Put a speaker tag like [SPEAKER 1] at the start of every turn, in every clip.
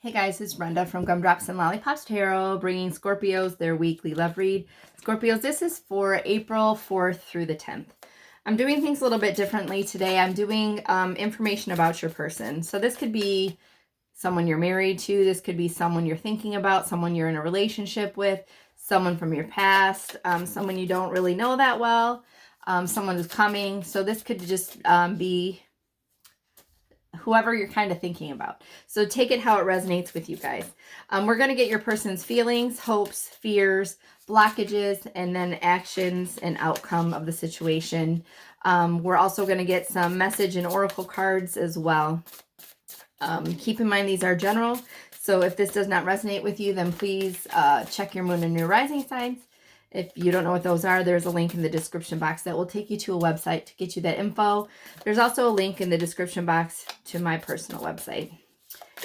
[SPEAKER 1] Hey guys, it's Brenda from Gumdrops and Lollipops Tarot, bringing Scorpios their weekly love read. Scorpios, this is for April 4th through the 10th. I'm doing things a little bit differently today. I'm doing information about your person. So this could be someone you're married to. This could be someone you're thinking about, someone you're in a relationship with, someone from your past, someone you don't really know that well, someone who's coming. So this could just be whoever you're kind of thinking about. So take it how it resonates with you guys. We're going to get your person's feelings, hopes, fears, blockages, and then actions and outcome of the situation. We're also going to get some message and oracle cards as well. Keep in mind these are general. So if this does not resonate with you, then please check your moon and your rising signs. If you don't know what those are, there's a link in the description box that will take you to a website to get you that info. There's also a link in the description box to my personal website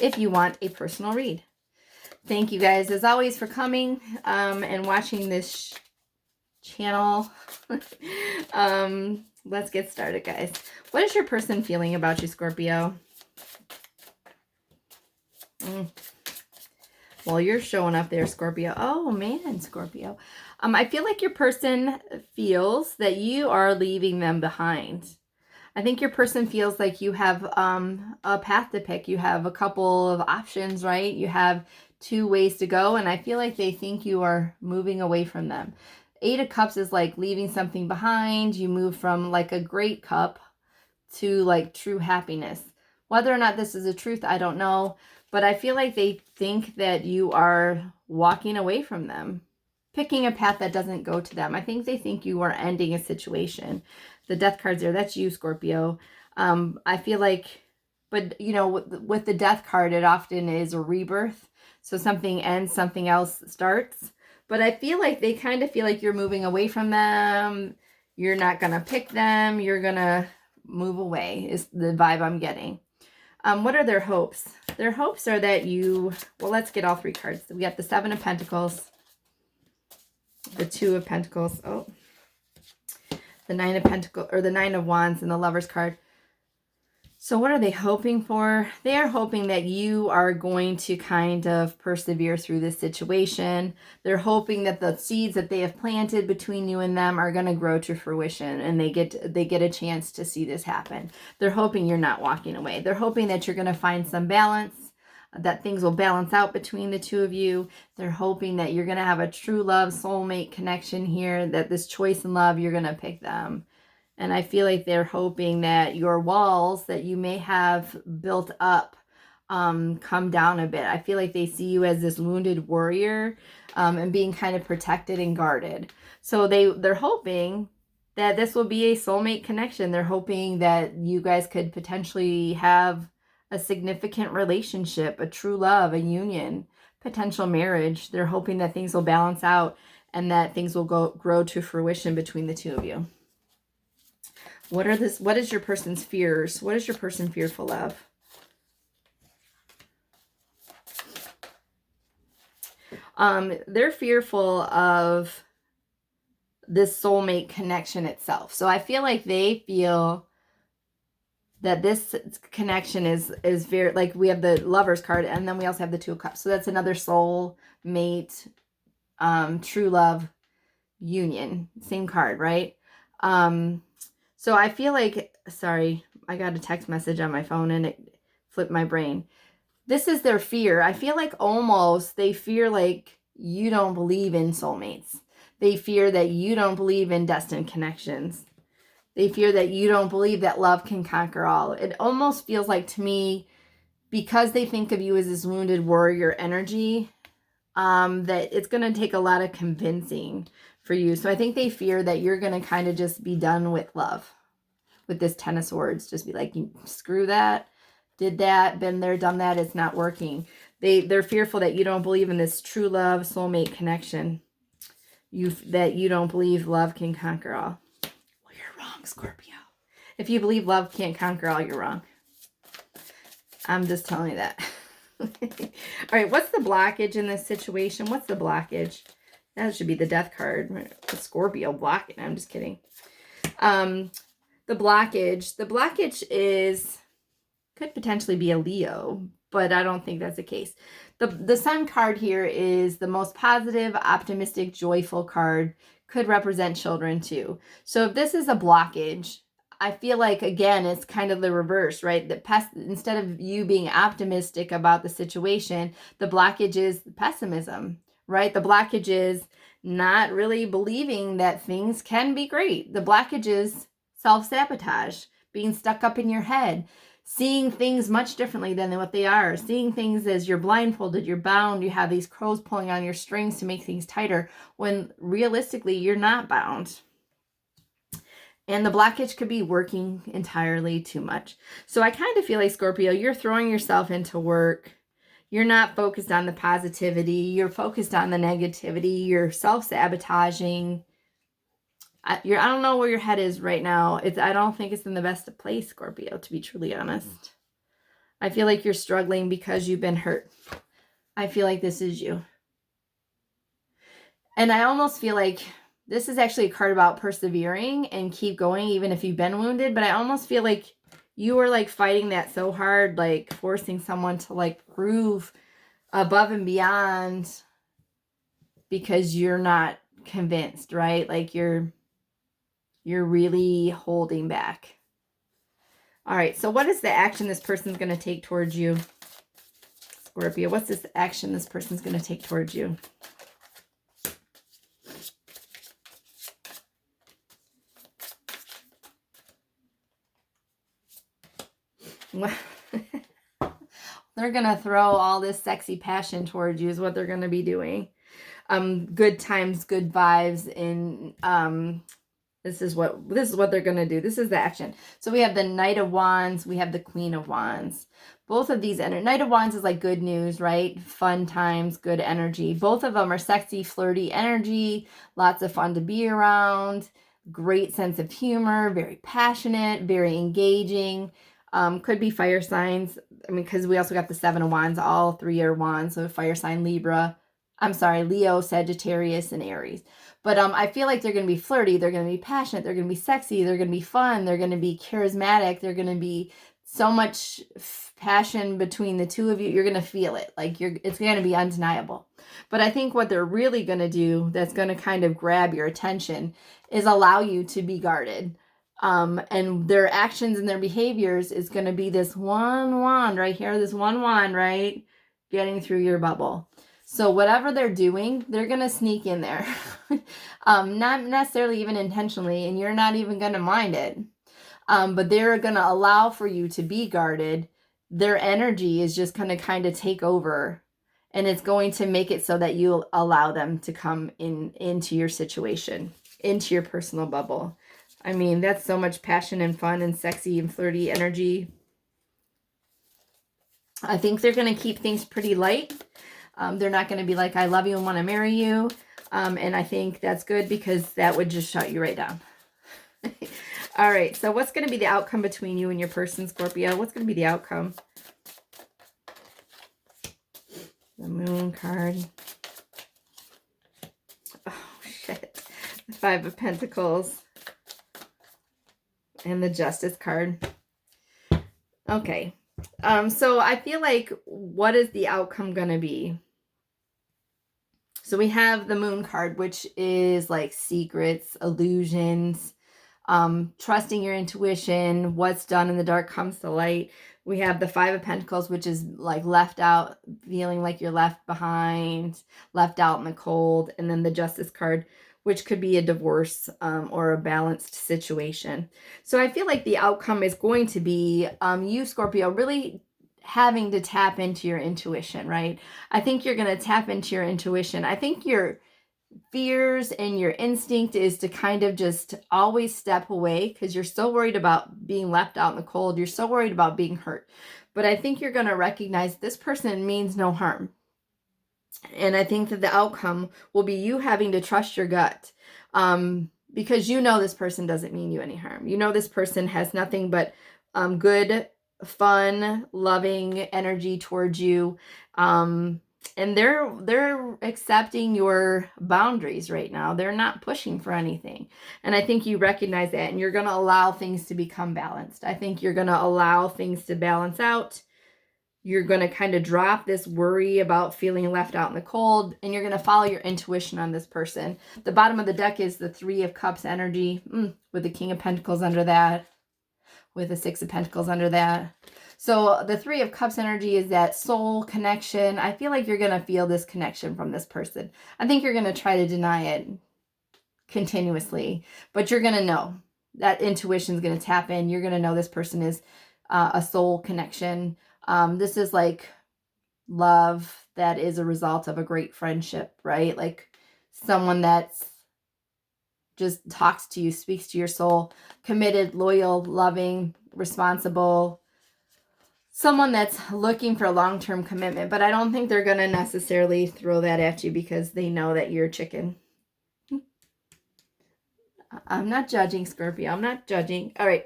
[SPEAKER 1] if you want a personal read. Thank you guys, as always, for coming and watching this channel. Let's get started, guys. What is your person feeling about you, Scorpio? Well, you're showing up there, Scorpio. Oh, man, Scorpio. I feel like your person feels that you are leaving them behind. I think your person feels like you have a path to pick. You have a couple of options, right? You have two ways to go, and I feel like they think you are moving away from them. 8 of Cups is like leaving something behind. You move from like a great cup to like true happiness. Whether or not this is a truth, I don't know. But I feel like they think that you are walking away from them, picking a path that doesn't go to them. I think they think you are ending a situation. The Death card's there. That's you, Scorpio. I feel like, but you know, with the Death card, it often is a rebirth. So something ends, something else starts. But I feel like they kind of feel like you're moving away from them. You're not going to pick them. You're going to move away is the vibe I'm getting. What are their hopes? Their hopes are that you, well, let's get all 3 cards. We got the 7 of Pentacles, the 2 of Pentacles, oh, the 9 of Pentacles, or the 9 of Wands, and the Lover's card. So what are they hoping for? They are hoping that you are going to kind of persevere through this situation. They're hoping that the seeds that they have planted between you and them are going to grow to fruition, and they get a chance to see this happen. They're hoping you're not walking away. They're hoping that you're going to find some balance, that things will balance out between the two of you. They're hoping that you're going to have a true love, soulmate connection here, that this choice in love, you're going to pick them. And I feel like they're hoping that your walls that you may have built up come down a bit. I feel like they see you as this wounded warrior and being kind of protected and guarded. So they're hoping that this will be a soulmate connection. They're hoping that you guys could potentially have a significant relationship, a true love, a union, potential marriage. They're hoping that things will balance out and that things will grow to fruition between the two of you. What is your person's fears? What is your person fearful of? They're fearful of this soulmate connection itself. So I feel like they feel that this connection is very, like, we have the Lover's card, and then we also have the 2 of Cups. So that's another soulmate, true love union. Same card, right? So I feel like, sorry, I got a text message on my phone and it flipped my brain. This is their fear. I feel like almost they fear like you don't believe in soulmates. They fear that you don't believe in destined connections. They fear that you don't believe that love can conquer all. It almost feels like to me, because they think of you as this wounded warrior energy, that it's going to take a lot of convincing for you. So I think they fear that you're going to kind of just be done with love. With this 10 of Swords, just be like, screw that, did that, been there, done that, it's not working. They're fearful that you don't believe in this true love, soulmate connection. That you don't believe love can conquer all. Well, you're wrong, Scorpio. If you believe love can't conquer all, you're wrong. I'm just telling you that. All right, what's the blockage in this situation? What's the blockage? That should be the Death card. The Scorpio blocking. I'm just kidding. The blockage is, could potentially be a Leo, but I don't think that's the case. The Sun card here is the most positive, optimistic, joyful card. Could represent children too. So if this is a blockage, I feel like, again, it's kind of the reverse, right? Instead of you being optimistic about the situation, the blockage is pessimism, right? The blockage is not really believing that things can be great. The blockage is self-sabotage, being stuck up in your head, seeing things much differently than what they are, seeing things as you're blindfolded, you're bound, you have these crows pulling on your strings to make things tighter, when realistically you're not bound. And the blockage could be working entirely too much. So I kind of feel like, Scorpio, you're throwing yourself into work. You're not focused on the positivity. You're focused on the negativity. You're self-sabotaging. I don't know where your head is right now. I don't think it's in the best of place, Scorpio, to be truly honest. I feel like you're struggling because you've been hurt. I feel like this is you. And I almost feel like this is actually a card about persevering and keep going even if you've been wounded. But I almost feel like you were like fighting that so hard, like forcing someone to like prove above and beyond because you're not convinced, right? Like you're really holding back. All right, so what is the action this person's going to take towards you, Scorpio? What's this action this person's going to take towards you? They're going to throw all this sexy passion towards you is what they're going to be doing. Good times, good vibes, and this is what they're going to do. This is the action. So we have the Knight of Wands. We have the Queen of Wands. Both of these, Knight of Wands is like good news, right? Fun times, good energy. Both of them are sexy, flirty energy. Lots of fun to be around. Great sense of humor. Very passionate. Very engaging. Could be fire signs. I mean, because we also got the Seven of Wands. All three are wands. So fire sign Libra. I'm sorry, Leo, Sagittarius, and Aries. But I feel like they're going to be flirty. They're going to be passionate. They're going to be sexy. They're going to be fun. They're going to be charismatic. They're going to be so much passion between the two of you. You're going to feel it. Like it's going to be undeniable. But I think what they're really going to do that's going to kind of grab your attention is allow you to be guarded. And their actions and their behaviors is going to be this one wand right here. This one wand, right? Getting through your bubble. So whatever they're doing, they're going to sneak in there. Not necessarily even intentionally, and you're not even going to mind it. But they're going to allow for you to be guarded. Their energy is just going to kind of take over. And it's going to make it so that you allow them to come into your situation, into your personal bubble. I mean, that's so much passion and fun and sexy and flirty energy. I think they're going to keep things pretty light. They're not going to be like, I love you and want to marry you. And I think that's good because that would just shut you right down. All right. So what's going to be the outcome between you and your person, Scorpio? What's going to be the outcome? The Moon card. Oh, shit. The Five of Pentacles. And the Justice card. Okay. So I feel like, what is the outcome going to be? So we have the Moon card, which is like secrets, illusions, trusting your intuition, what's done in the dark comes to light. We have the Five of Pentacles, which is like left out, feeling like you're left behind, left out in the cold. And then the Justice card, which could be a divorce or a balanced situation. So I feel like the outcome is going to be you, Scorpio, really having to tap into your intuition, right? I think you're going to tap into your intuition. I think your fears and your instinct is to kind of just always step away because you're so worried about being left out in the cold. You're so worried about being hurt. But I think you're going to recognize this person means no harm. And I think that the outcome will be you having to trust your gut because you know this person doesn't mean you any harm. You know this person has nothing but good, fun, loving energy towards you. And they're accepting your boundaries right now. They're not pushing for anything. And I think you recognize that, and you're going to allow things to become balanced. I think you're going to allow things to balance out. You're going to kind of drop this worry about feeling left out in the cold, and you're going to follow your intuition on this person. The bottom of the deck is the 3 of Cups energy, with the King of Pentacles under that, with the 6 of Pentacles under that. So the 3 of Cups energy is that soul connection. I feel like you're going to feel this connection from this person. I think you're going to try to deny it continuously, but you're going to know. That intuition is going to tap in. You're going to know this person is a soul connection. This is like love that is a result of a great friendship, right? Like someone that's just talks to you, speaks to your soul, committed, loyal, loving, responsible, someone that's looking for a long-term commitment. But I don't think they're going to necessarily throw that at you because they know that you're a chicken. I'm not judging, Scorpio. I'm not judging. All right.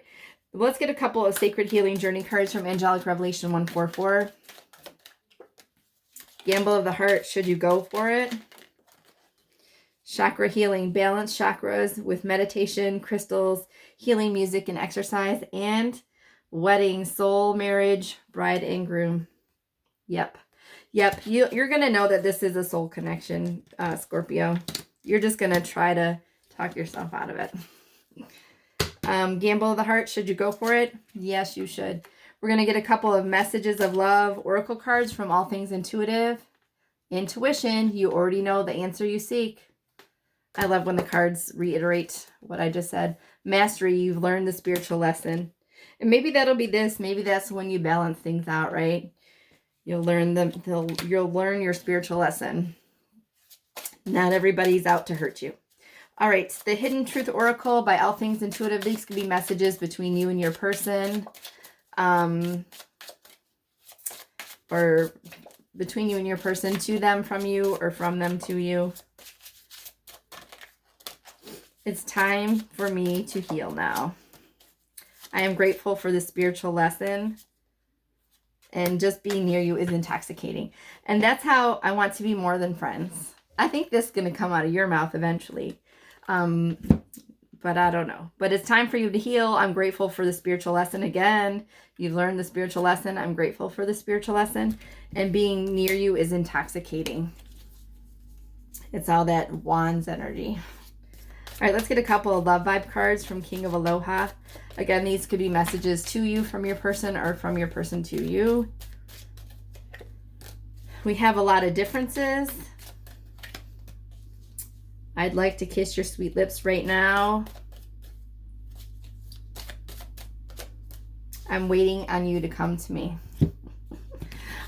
[SPEAKER 1] Let's get a couple of Sacred Healing Journey cards from Angelic Revelation 144. Gamble of the Heart, should you go for it? Chakra healing, balance chakras with meditation, crystals, healing music, and exercise. And wedding, soul, marriage, bride and groom. Yep. You're going to know that this is a soul connection, Scorpio. You're just going to try to talk yourself out of it. Gamble of the Heart, should you go for it? Yes, you should. We're going to get a couple of messages of love, oracle cards from All Things Intuitive. Intuition, you already know the answer you seek. I love when the cards reiterate what I just said. Mastery, you've learned the spiritual lesson. And maybe that'll be this. Maybe that's when you balance things out, right? You'll learn you'll learn your spiritual lesson. Not everybody's out to hurt you. All right, the Hidden Truth Oracle by All Things Intuitive. These could be messages between you and your person. Or between you and your person, to them from you, or from them to you. It's time for me to heal now. I am grateful for the spiritual lesson. And just being near you is intoxicating. And that's how I want to be more than friends. I think this is going to come out of your mouth eventually. But I don't know. But it's time for you to heal. I'm grateful for the spiritual lesson again. You've learned the spiritual lesson. I'm grateful for the spiritual lesson. And being near you is intoxicating. It's all that wands energy. All right, let's get a couple of love vibe cards from King of Aloha. Again, these could be messages to you from your person or from your person to you. We have a lot of differences. I'd like to kiss your sweet lips right now. I'm waiting on you to come to me.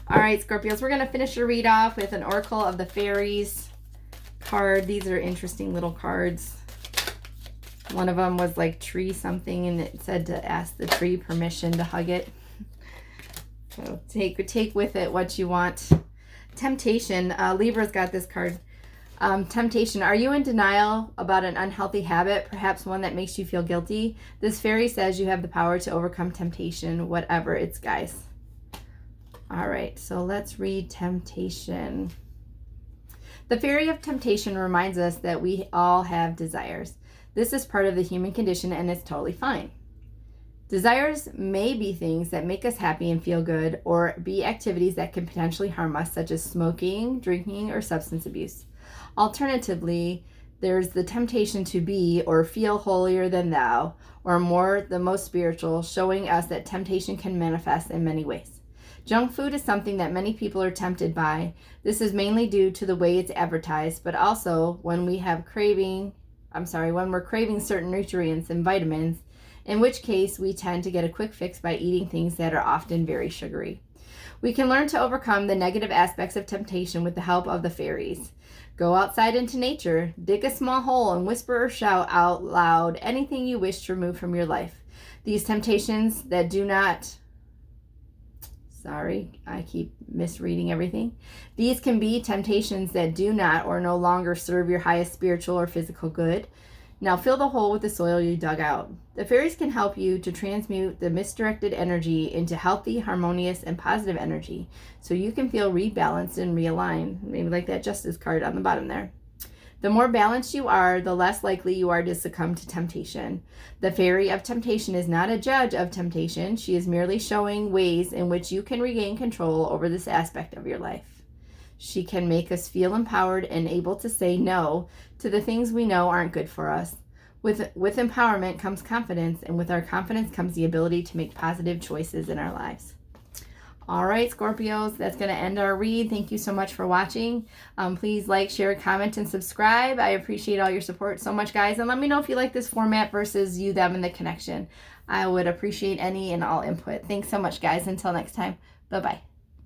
[SPEAKER 1] All right, Scorpios, we're going to finish your read off with an Oracle of the Fairies card. These are interesting little cards. One of them was like tree something, and it said to ask the tree permission to hug it. So take with it what you want. Temptation. Libra's got this card. Temptation. Are you in denial about an unhealthy habit, perhaps one that makes you feel guilty? This fairy says you have the power to overcome temptation, whatever it's, guys. All right, so let's read Temptation. The Fairy of Temptation reminds us that we all have desires. This is part of the human condition, and it's totally fine. Desires may be things that make us happy and feel good, or be activities that can potentially harm us, such as smoking, drinking, or substance abuse. Alternatively, there's the temptation to be or feel holier than thou, or more the most spiritual, showing us that temptation can manifest in many ways. Junk food is something that many people are tempted by. This is mainly due to the way it's advertised, but also when we're craving certain nutrients and vitamins, in which case we tend to get a quick fix by eating things that are often very sugary. We can learn to overcome the negative aspects of temptation with the help of the fairies. Go outside into nature, dig a small hole, and whisper or shout out loud anything you wish to remove from your life. These temptations that do not... Sorry, I keep misreading everything. These can be temptations that do not or no longer serve your highest spiritual or physical good. Now fill the hole with the soil you dug out. The fairies can help you to transmute the misdirected energy into healthy, harmonious, and positive energy so you can feel rebalanced and realigned. Maybe like that Justice card on the bottom there. The more balanced you are, the less likely you are to succumb to temptation. The Fairy of Temptation is not a judge of temptation. She is merely showing ways in which you can regain control over this aspect of your life. She can make us feel empowered and able to say no to the things we know aren't good for us. With empowerment comes confidence, and with our confidence comes the ability to make positive choices in our lives. All right, Scorpios, that's going to end our read. Thank you so much for watching. Please like, share, comment, and subscribe. I appreciate all your support so much, guys. And let me know if you like this format versus you, them, and the connection. I would appreciate any and all input. Thanks so much, guys. Until next time, bye-bye.